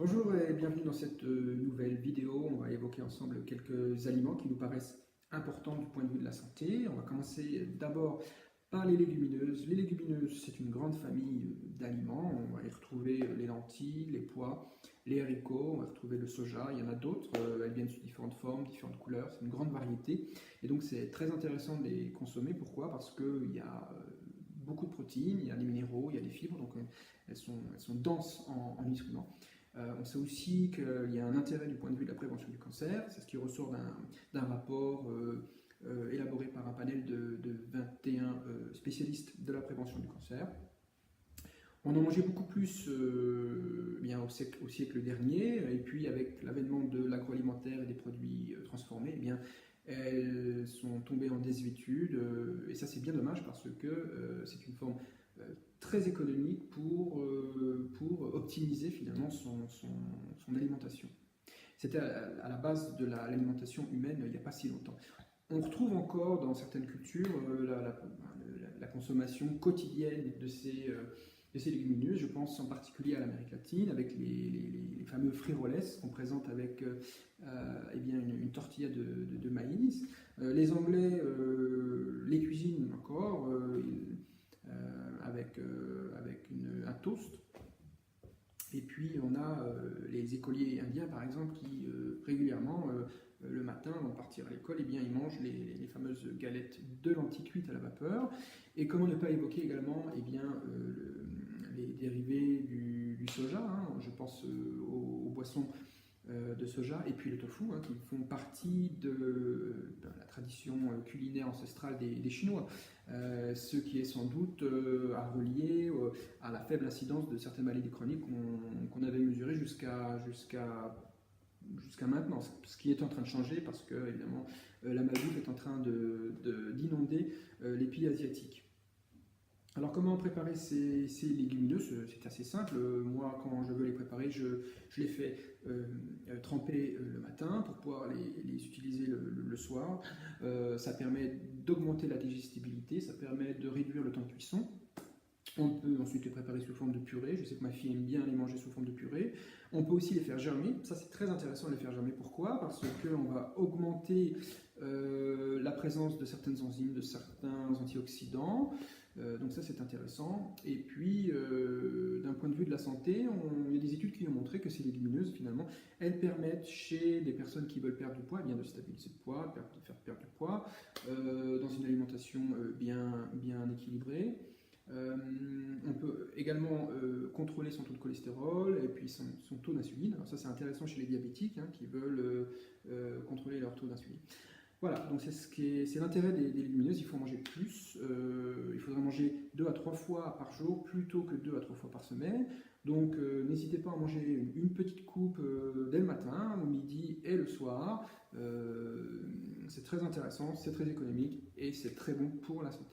Bonjour et bienvenue dans cette nouvelle vidéo. On va évoquer ensemble quelques aliments qui nous paraissent importants du point de vue de la santé. On va commencer d'abord par les légumineuses. Les légumineuses, c'est une grande famille d'aliments. On va y retrouver les lentilles, les pois, les haricots, on va retrouver le soja. Il y en a d'autres, elles viennent sous différentes formes, différentes couleurs. C'est une grande variété. Et donc c'est très intéressant de les consommer. Pourquoi? Parce qu'il y a beaucoup de protéines, il y a des minéraux, il y a des fibres, donc elles sont denses en nutriments. On sait aussi qu'il y a un intérêt du point de vue de la prévention du cancer. C'est ce qui ressort d'un rapport élaboré par un panel de 21 spécialistes de la prévention du cancer. On en mangeait beaucoup plus bien au siècle dernier, et puis avec l'avènement de l'agroalimentaire et des produits transformés, eh bien, elles sont tombées en désuétude, et ça c'est bien dommage parce que c'est une forme très économique pour optimiser finalement son alimentation. C'était à la base de l'alimentation humaine il n'y a pas si longtemps. On retrouve encore dans certaines cultures la consommation quotidienne de ces légumineuses. Je pense en particulier à l'Amérique latine, avec les fameux frijoles qu'on présente avec eh bien une tortilla de maïs. Les Anglais les cuisinent encore avec un toast. Et puis on a les écoliers indiens par exemple qui régulièrement le matin avant de partir à l'école, eh bien, ils mangent les fameuses galettes de lentilles cuites à la vapeur. Et comment ne pas évoquer également eh bien, les dérivés du soja, hein. Je pense aux boissons de soja et puis le tofu, hein, qui font partie de la tradition culinaire ancestrale des Chinois, ce qui est sans doute à relier à la faible incidence de certaines maladies chroniques qu'on avait mesurées jusqu'à maintenant, ce qui est en train de changer parce que évidemment la malbouffe est en train d'inonder les pays asiatiques. Alors comment préparer ces légumineuses? C'est assez simple. Moi, quand je veux les préparer, je les fais tremper le matin pour pouvoir les utiliser le soir. Ça permet d'augmenter la digestibilité, ça permet de réduire le temps de cuisson. On peut ensuite les préparer sous forme de purée. Je sais que ma fille aime bien les manger sous forme de purée. On peut aussi les faire germer. Ça, c'est très intéressant de les faire germer. Pourquoi? Parce qu'on va augmenter la présence de certaines enzymes, de certains antioxydants. Donc ça, c'est intéressant. Et puis, d'un point de vue de la santé, il y a des études qui ont montré que ces légumineuses, finalement, elles permettent chez des personnes qui veulent perdre du poids, eh bien de stabiliser le poids, de faire perdre du poids, dans une alimentation bien équilibrée. On peut également contrôler son taux de cholestérol et puis son taux d'insuline. Alors ça c'est intéressant chez les diabétiques, hein, qui veulent contrôler leur taux d'insuline. Voilà, donc c'est l'intérêt des légumineuses. Il faut en manger plus. Il faudrait manger 2 à 3 fois par jour plutôt que 2 à 3 fois par semaine. Donc n'hésitez pas à manger une petite coupe dès le matin, au midi et le soir. C'est très intéressant, c'est très économique et c'est très bon pour la santé.